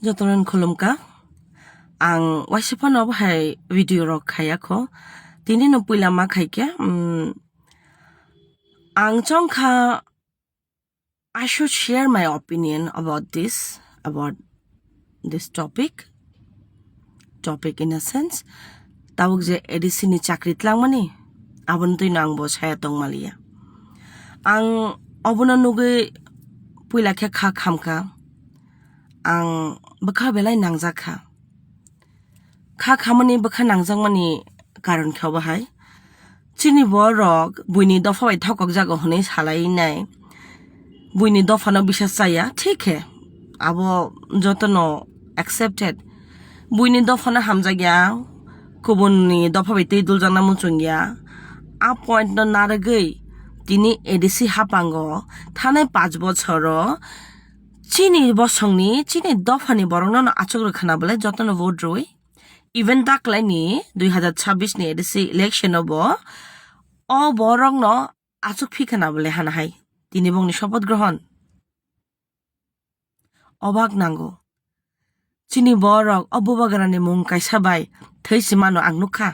Jotoran kolomka ang wasipan ob hai video rok khaya ko tini no puila ma khai ke ang chongkha I should share my opinion about this topic in a sense tawuk je edisi ni chakri tlang mani abon tui nang bo saya tong malia ang obona nuge puila khe kha khamka ang bakha belai nangjaka kha khamani bakha nangjangmani karon khawa hai chini borok buini dofa bai thokok jago hone salai nai buini dofa no bisas chaya ठीक है abo jotono accepted buini dofa na hamjagya kubunni dofa bai tei duljana muchungya a point no naragei tini edisi hapango thanai 5 bochoro chini bosongni chini dofani borongno no achogro khana bole jotono vote roi even daklaini 2026 ni edisi election obo o borongno achuk phikhana bole hana hai tini bongni শপথ গ্রহণ অবাক নাঙ্গো চিনি বরক অববাগারানি মুং কাইসাবাই থৈসি মানো আংনুখা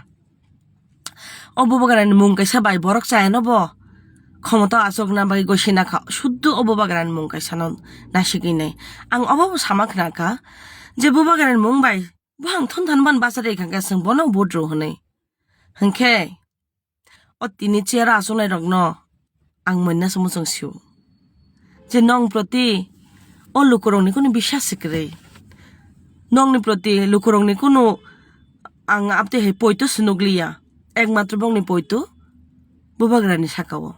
অববাগারানি মুং কাইসাবাই বরক চায়নব ক্ষমতা আসক না by গসিনা খা শুদ্ধ অববাগারানি মুং কাইসানন নাসিকি নাই আং অবাব সামাক নাকা যে ববাগারানি মুং বাই বাং থন থানবান বাসারে খাঙ্কা সং বনো বদ্রো হনে হংখে অ তিনি চেয়ারা আসনাই রগ্ন ang moina sumusong siu je nong proti o lukurong ni kuno বিশ্বাস sikre nong ni proti lukurong ni kuno ang apte he poito sunuglia ekmatro bong ni poito bubagrani sakawo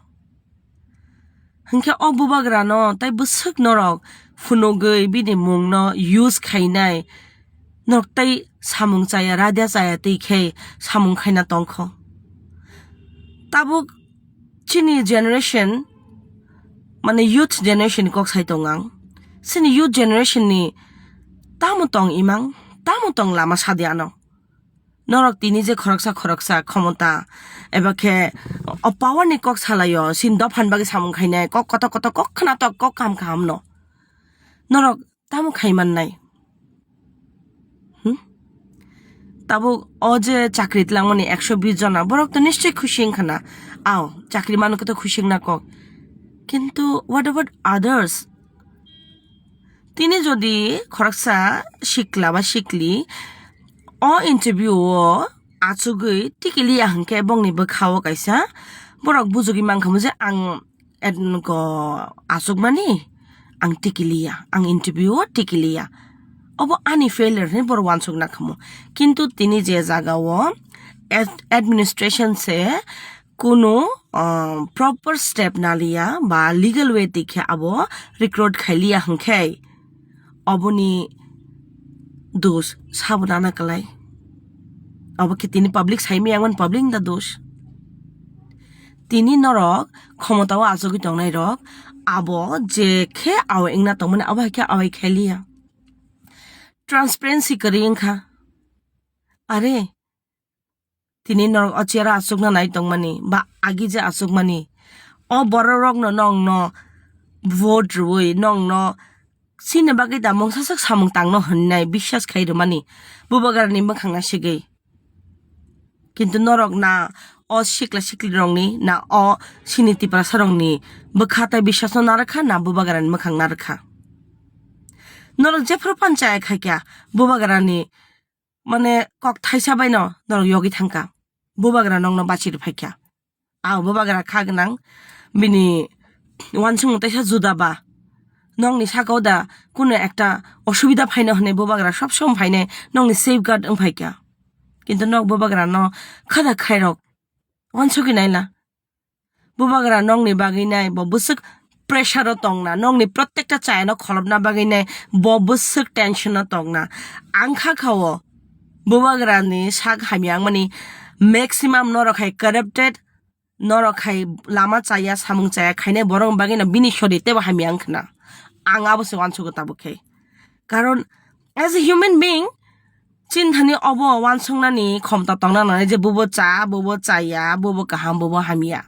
hangke o bubagrano tai busuk norok funogei bini mungno use khainai nok tai samung chaya radia chaya tei khe samung khaina tongkho tabuk chini generation mane youth generation kok sai tongang sini youth generation ni tamutong imang tamutong lama sadiano norok tini je khoroksa khomota ebakhe o power ni kok salayo sin do phanbagi samung khainai kok kota kok khana to kok kam no norok tamu khaiman nai তাবো ও যে চাকরিত লাংমনি 120 জনা বরক তো নিশ্চয় খুশি খানা আও চাকরি মানুকে তো খুশি না কক কিন্তু হোয়াট অ্যাবাউট আদার্স তিনি যদি খরকসা শিখলা বা শিখলি অ ইন্টারভিউ আচুগৈ টিকিলি আহংকে বংনি বখাও কাইসা বরক বুজুগি মাংখামু যে আং এদনক আচুগমানি আং টিকিলিয়া আং interview টিকিলিয়া obo ani failure ne bor wansuk na khamo kintu tini je jagao administration se kuno proper step na liya ba legal way tikhe abo recruit khailia hangkhai oboni dos sabudana kalai obo ki tini public saimi angwan public da dos tini norok khomota wa ajogi tongnai rok abo je khe aw engna tongmane abo khe awai khailia transparency kering kha are tini nor ochera asukna nai tongmani ba agi je asukmani o bororok no nong no vote roi nong no sine bagi da mong sasak samung tangno honnai বিশ্বাস khairumani bubagarni makhangna sigei kintu norok na o sikli rongni na o siniti prasarongni bkhatai বিশ্বাস na rakha na bubagarni makhangna rakha norok jefro panchaya khaikya bubagarani mane kok thaisa baino norok yogi thangka bubagara nongno bachir phaikya aw bubagara khagnang bini wansung taisa judaba nongni sakauda kuno ekta অসুবিধা phaina hone bubagara sob som phaine nongni safeguard phaikya kintu nok bubagara no khada khairok wansugi naila bubagara nongni bagi nai bo busuk pressure tongna nongni prottekta chayano kholopna bagine bobusuk tension tongna angkha khawo bubagrani sak hamyang mani maximum norokhai corrupted norokhai lama chaya samung chaya khaine borong bagina bini shori teba hamyang khna anga bose wansugo tabukhe karon as a human being chinthani obo wansongnani khomta tongna na je bubo chaya bubo kaham bubo hamia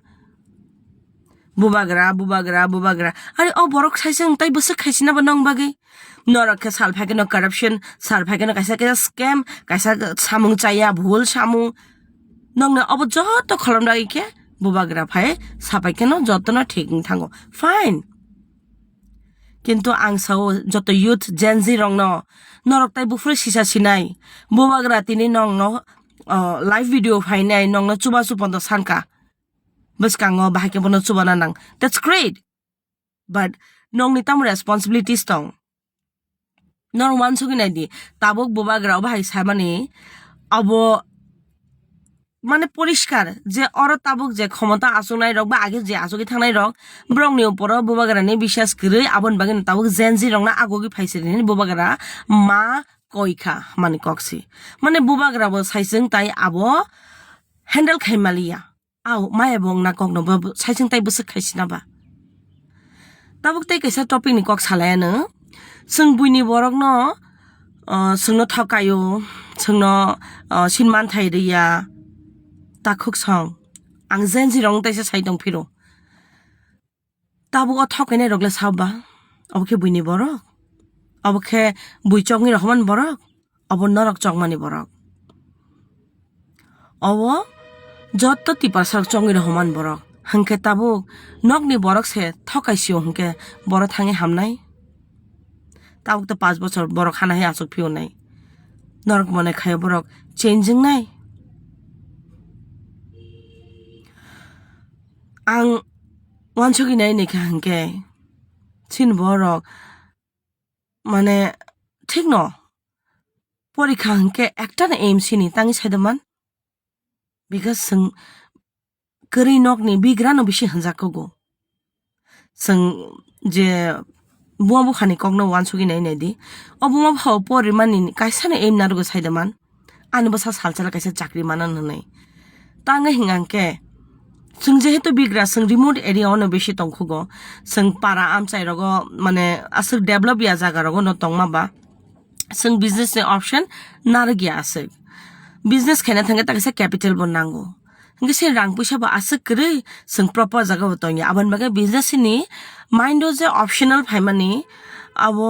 bubagra are o borok saisang tai busuk khaisina ba nong bagi norok ke sal phage no corruption sal phage no kaisa kaisa scam kaisa samung chaya bhul samung nong na obo joto kholom dagi ke bubagra phai sapai ke no joto no ঠিক thango fine কিন্তু আংসাও যত youth Gen Z রং ন নরক তাই বুফুরে সিসা Sinai বুবাগরা তিনি নং ন live video ফাইনাই নং ন চুবা চুপন্দ সানকা বসকাঙ্গ বাহাকে বন চুবানা নাং দ্যাটস গ্রেট বাট নং নি তাম রেসপন্সিবিলিটিস দং নর ওয়ান সগি নাই দি তাবক বুবাগরা বাহাই সামানি অব মানে পরিষ্কার যে অর তাবুক যে ক্ষমতা আসুনাই রক বা আগে যে আসুকি থানাই রক ব্রংনি উপর বুবাগারানি বিশ্বাস করে আবন বাগিন তাবুক জেনজি রং না আগগি ফাইসিনি বুবাগারা মা কইখা মানে কক্সি মানে বুবাগারা বো সাইসিং তাই আবো হ্যান্ডেল খাইমালিয়া আও মায়া বং না কগনো সাইসিং তাই বসে খাইছিনা বা তাবুক তাই কাইসা টপিক ni kok salayaनो जों बुइनि बरक न जोंनो थकायो जोंनो सिनमान थाइरिया takuk song ang zenzi rong taisa saidong phiro tabu o thokene rogla sabba obke buini borok obke bui chongni rahman borok obon norok chongmani borok obo jotto tipar sak chongni rahman borok hangke tabu nokni borok se thokaisio hangke borok thangi hamnai tabuk to 5 bochor borok khana he asuk phio nai norok mone khayo borok changing nai ang wanchogi nai ne khanke chin borok mane ঠিক ন পরীক্ষা হংকে একটা না M Sini তাঙ্গি সাইদমান because जों গরি নকনি বিগ্রানো বেশি হনজাকগো जों যে বুয়াবু খানি কগনো ওয়ানসুগি নাই নাইদি অবুমা ভাও পরিমানি কাইসানে এম নারগো সাইদমান আনি বসা সালচালা কাইসা চাকরি মানান হনাই তাঙ্গে হিংআংকে जों যেহেতু বিগ্রা जों রিমোট এরিয়া অন বেশি তংখুগো जों পারা আমচাই রগো মানে আসক ডেভেলপ ইয়া জায়গা রগো ন তংমাবা जों বিজনেস নি অপশন নারগিয়া আসক বিজনেস খাইনা থাঙ্গে তাকে ক্যাপিটাল বনাঙ্গো হংকে সে রাং পয়সা বা আসক করে जों প্রপার জায়গা বতংয়া আবন বাগে বিজনেস নি মাইন্ডো যে অপশনাল ফাইমানি আবো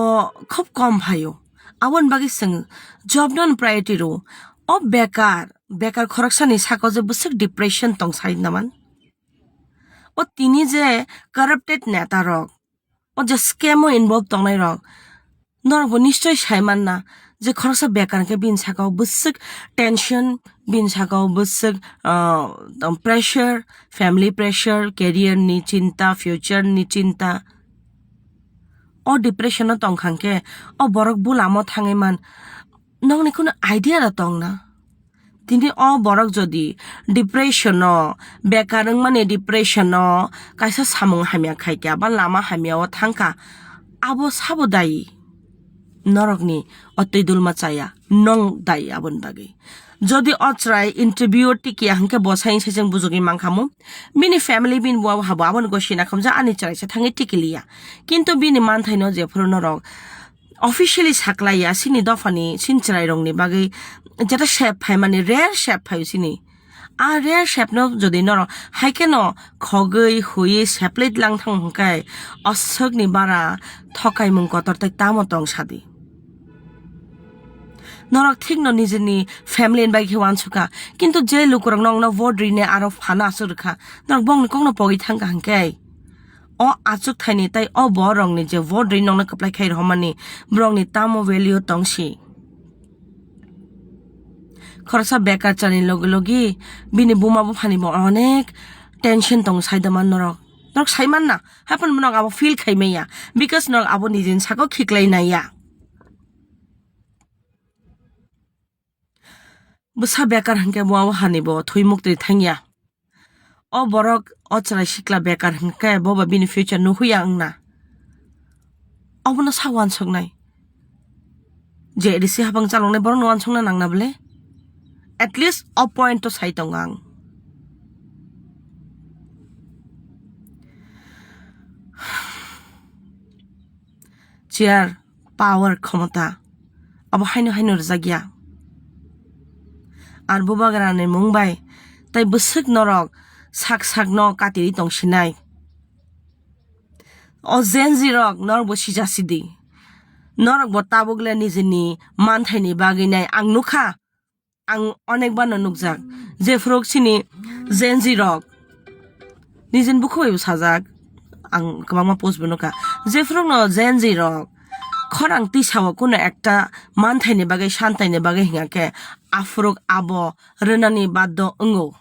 খুব কম ভাইও আবন বাগে जों জব নন প্রায়োরিটি রো ও বেকার খরকসানি সাকো যে বুসক ডিপ্রেশন তং সাইদ নামান ও তিনি যে কারাপ্টেড নেতা রক ও যে স্ক্যামও ইনভলভ তংনাই রক নরক নিশ্চয় সাইমান না যে খরচা বেকারকে বিন সাকাও বুসক টেনশন বিন সাকাও বুসক প্রেশার ফ্যামিলি প্রেশার ক্যারিয়ার নি চিন্তা ফিউচার নি চিন্তা ও ডিপ্রেশন তংখাংকে ও বরক বুলামো থাঙেমান নংনি কোনো আইডিয়া রা তং না তিনি অ বরক যদি ডিপ্রেশন বেকার মানে ডিপ্রেশন কাইসা সামং হামিয়া খাইকা বা লামা হামিয়াও থাংকা আবো সাবো দায়ী নরকনি অতই দুলমা চায়া নং দায়ী আবন বাগে যদি অচরাই ইন্টারভিউ টিকি হাংকে বসাই সেজং বুজুগি মাংখামু বিনি ফ্যামিলি বিন বুয়া হাবো আবন গসিনা খমজা আনি চাইছে থাঙে টিকিলিয়া কিন্তু বিনি মানথাইনো যে ফর নরক অফিসিয়ালি সাকলাইয়া সিনি দফানি সিনচরাই রংনি বাগে যেটা শেপ ফাই মানে রেয়ার শেপ ফাই সিনি আর রেয়ার শেপ ন যদি নর হাইকে ন খগৈ হুই শেপলেট লাং থাং হংকাই অসগনি বারা থকাই মুং কতর তাই তামতং সাদি নরক ঠিক ন নিজেনি ফ্যামিলি এন বাইকে ওয়ানসুকা কিন্তু যে লুকুরং নং ন ভোট রিনে আরো ফানা আসুরখা নরক বংনি কংন পগি thangka হাংকাই o achuk thaini tai o borong ni je vote ri nong na kaplai khai romani brong ni tamo value tongsi খরচা বেকার চানি লগে লগে বিনি বুমাবো ফানিব অনেক টেনশন তং সাইদামান নরক সাইমান না হাপন মনক আবো ফিল খাইমেয়া বিকজ নরক আবো নিজেন সাকো খিকলাই নাইয়া বুসা বেকার হাঙ্কে বুমাবো হানিব থুই মুক্তি থাঙ্গিয়া ও বরক অচরাই শিকলা বেকার হাঙ্কে ববা বিনি ফিউচার নুহুয়া আংনা অবনো সাওয়ান সংনাই যে এডিসি হাবাং চালংনাই বরং নওয়ান সংনা নাংনা বলে at least a point to say tongang chair power ক্ষমতা abo haino rjagya ar bubagrane mungbai tai busuk norok sak no katiri tongsinai o zenzi rok nor bo sijasidi norok bo tabugle nijini manthaini baginai ang nukha ang onekbar no nukjak je frog chini zenzi rok nijin bukhoi sajak ang kabangma post bonuka je frog no zenzi rok khorang tisawo kuno ekta manthaini bagai shantaini bagai hingake afrog abo renani baddo ungo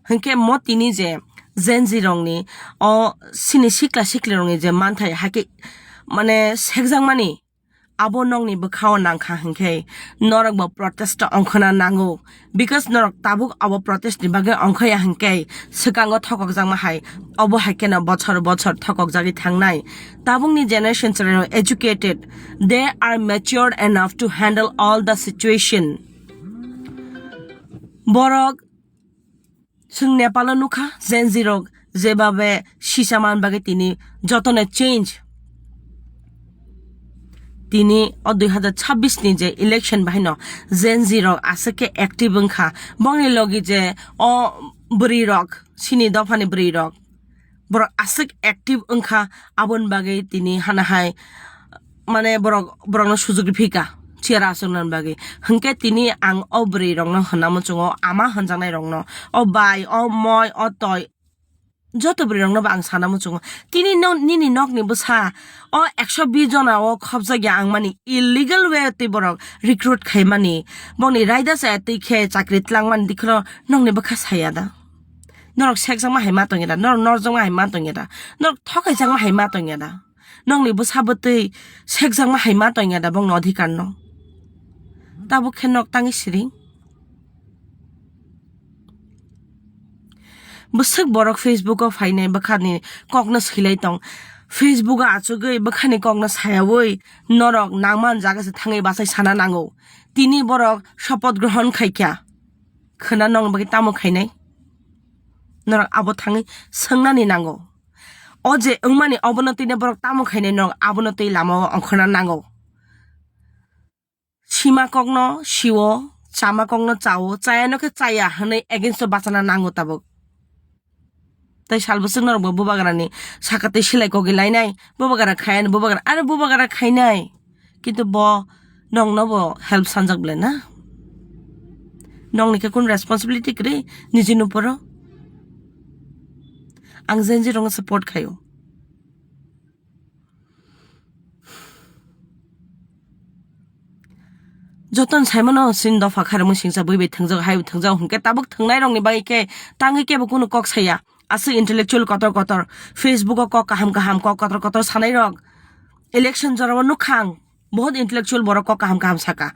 hingke motini je zenzi rongni o sini sikla sikli rongni je manthai hake mane sekjang mani abo nongni bkhao nangkha hingke norok bo protest ongkhona nango because norok tabuk abo protest ni bagai ongkhaya hingke sekango thokok jangma hai abo hakena bochor bochor thokok jagi thangnai tabungni generation are educated they are matured enough to handle all the situation borok sung nepal nukha zenzi rok jebabe sisaman bagai tini jotone change tini o 2026 ni je election bahino zenzi rok asake active ngkha bongni logi je o bri rok sini dofani bri rok borok asik active ngkha abon bagai tini hanahai mane borok no sujug phika chera sunan bagi hangke tini ang o bri rok no hanamo chungo ama hanjangnai rok no o bai o moi o toy joto bri rok no ang sanamo chungo tini no nini nok ni busa o 120 jona o khobja gya ang mani illegal way te borok recruit khai mani boni raida sa te khe chakri tlang man dikhro nong ni bakha sayada norok sekjang ma haima tongeda norjong ma haima tongeda norok thokai jang ma haima tongeda nong ni busa bote sekjang ma haima tongeda bong no adhikar no tabo khenok tangi siring busuk borok facebook of hainai bakhani kokna khilai tong facebook a achugei bakhani kokna sayawoi norok nangman jaga se thangai basai sana nango tini borok shopot grohon khaikya khana nong bagi tamo khainai norok abo thangai sangnani nango oje ungmani obonoti ne borok tamo khainai norok abonoti lama ongkhona nango sima kokno siwo chama kokno chawo chayano ke chaya hanai against bachana nango tabok tai salbusung norok bo bubagarani sakate silai kogi lainai bubagara khayan bubagara are bubagara khainai kintu bo nong no bo help sanjak ble na nong ni ke kun responsibility kre nijin uporo ang zenji rong support khayo joton saimono sin dofa kharmu singsa boibe thangjak hayu thangjak hungke tabuk thangnai rong ni bai ke tangi ke bo kuno kok saya ase intellectual kotor facebook o kok kaham kok kotor sanai rok election jarawa nukhang bahut intellectual borok kok kaham saka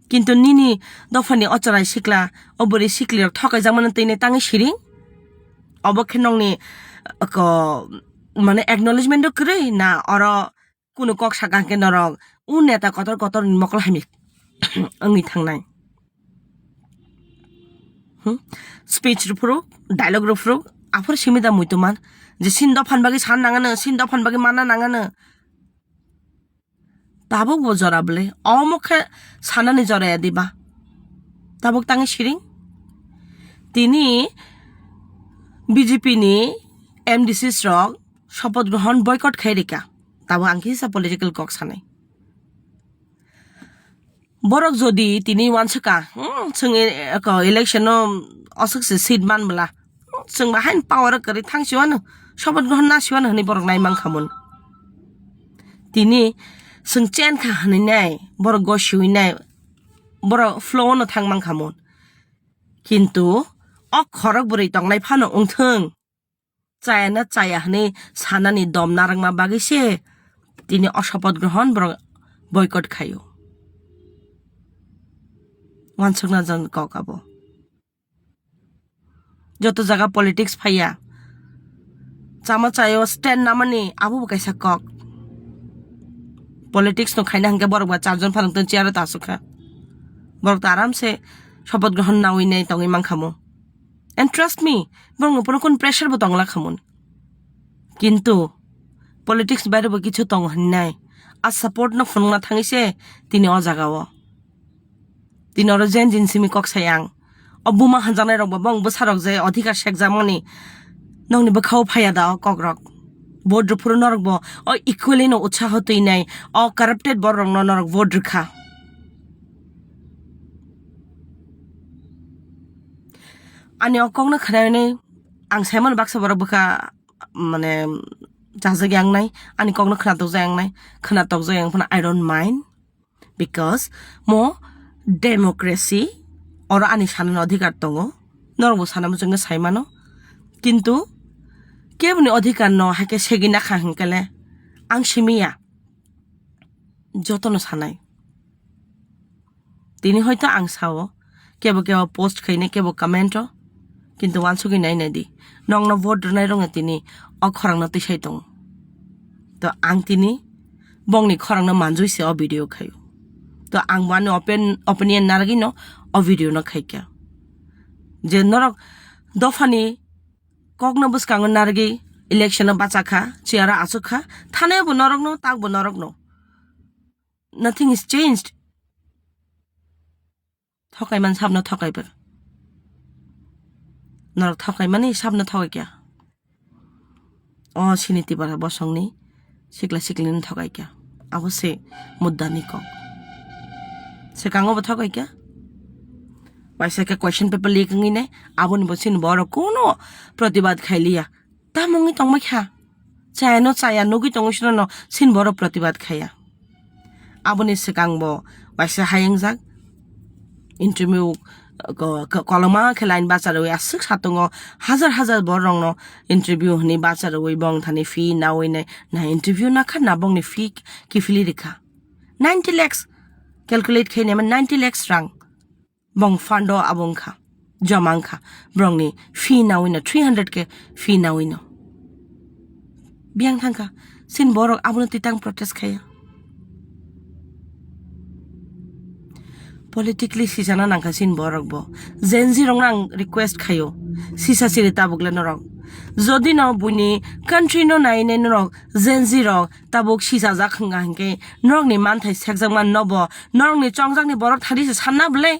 kintu nini dofani ocharai sikla obori sikli thokai jamana teine tangi siring obokhe nongni ko mane acknowledgement kre na oro kuno kok saka ke norok un neta kotor mokla hami angi thangnai speech rupro dialogue rupro afor simida muituman je sindo phanbagi san nangana sindo phanbagi mana nangana tabuk bo jorable omokhe sanani joraya diba tabuk tangi siring tini BJP ni MDC rok শপথ গ্রহণ boycott খাইরিকা তাবো আংকি হিসা political cock সানাই borok jodi tini wansaka sungi ko election no asukse seat man bla sung bahain power kari thangsiwan sobat grohon nasiwan hani borok nai mang khamun tini sung chen kha hani nai borok go shui nai borok flow no thang mang khamun kintu ok khorok buri tongnai phano ungthung chayana chaya hani sanani dom narangma bagise tini অশপথ গ্রহণ borok boycott khayo wansukna jan kokabo joto jaga politics phaya chama chayo stand namani abu kaisa kok politics no khaina hangke borok ba charjon phanang ton chair ta sukha borok ta aram se শপথ গ্রহণ nawi nei tongi mangkhamo and trust me borok puno kon pressure bo tongla khamun kintu politics বাইরে bo kichu tong hannai a support no phunna thangise tini o jagao tinoro jen jinsimi kok sayang obuma hanjanai rok bong busarok je adhikar sekjamoni nongni bkhau phaya da kokrok vote puro norok bo o equally no utsaho tui nai o corrupted borong no norok vote kha ani okong na khana nei ang saimon baksa borok baka mane jaja yang nai ani kong na khana to jang nai khana to jang phana I don't mind because mo democracy or ani sanan adhikar tongo norok bo sanam jong saimano কিন্তু কেবনি অধিকার ন হাকে সেগিনা খাহিংকালে আং সিমিয়া যতন সানাই তিনি হয়তো আং Sao কেব কেব পোস্ট খাইনে কেব কমেন্ট কিন্তু ওয়ানসুগি নাই নাই দি নং ন ভোট নাই রঙে তিনি অখরাং ন তিসাই দং তো আং তিনি বংনি খরাং ন মানজুইছে অ ভিডিও খাইও তো আং ওয়ান ওপিনিয়ন নারগি ন অ ভিডিও ন খাইকা যে নরক দফানি kok na bus kangon nargi election na bachakha chiara asukha thane bo norok no tak bo norok no nothing is changed thokai man sab na thokai ba norok thokai mani sab na thokai kya o siniti bara bosong ni sikla siklin thokai kya abose muddani ko se kango bo thokai kya Paisa ka question paper leaking in abon bosin boro kono प्रतिवाद खाइलिया ता मंगी तंग मखा चाय न चाया नगि तंग सुन न सिन बरो प्रतिवाद खाया आबनि सिकांग बो वाइसा हायंग जाक इंटरव्यू कलमा खेलाइन बाचारो आसुक सातंग हजार हजार बरंग न इंटरव्यू हनि बाचारो वे बंग थानि फी नावै ना इंटरव्यू ना खा ना बंगनि फी किफिलि रेखा 90 lakhs कैलकुलेट खैने 90 lakhs रां bong fando abongkha jamangkha brongni fee nawina 300k fee nawino biang thangka sin borok abun titang protest khaya politically sijana nangka sin borok bo zenzi rong nang request khayo sisa siri tabukle norok jodi no buni country no naine norok zenzi rok tabuk sisa ja khanga hingke norok ni manthai sekjangman nobo norok ni chongjang ni borok thari se sanna bole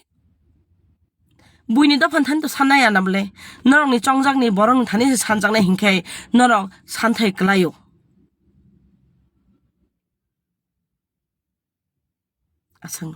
buini da phan than to sanaya na bole norok ni chongjang ni borong thani se sanjang na hingkai norok santhai klayo asang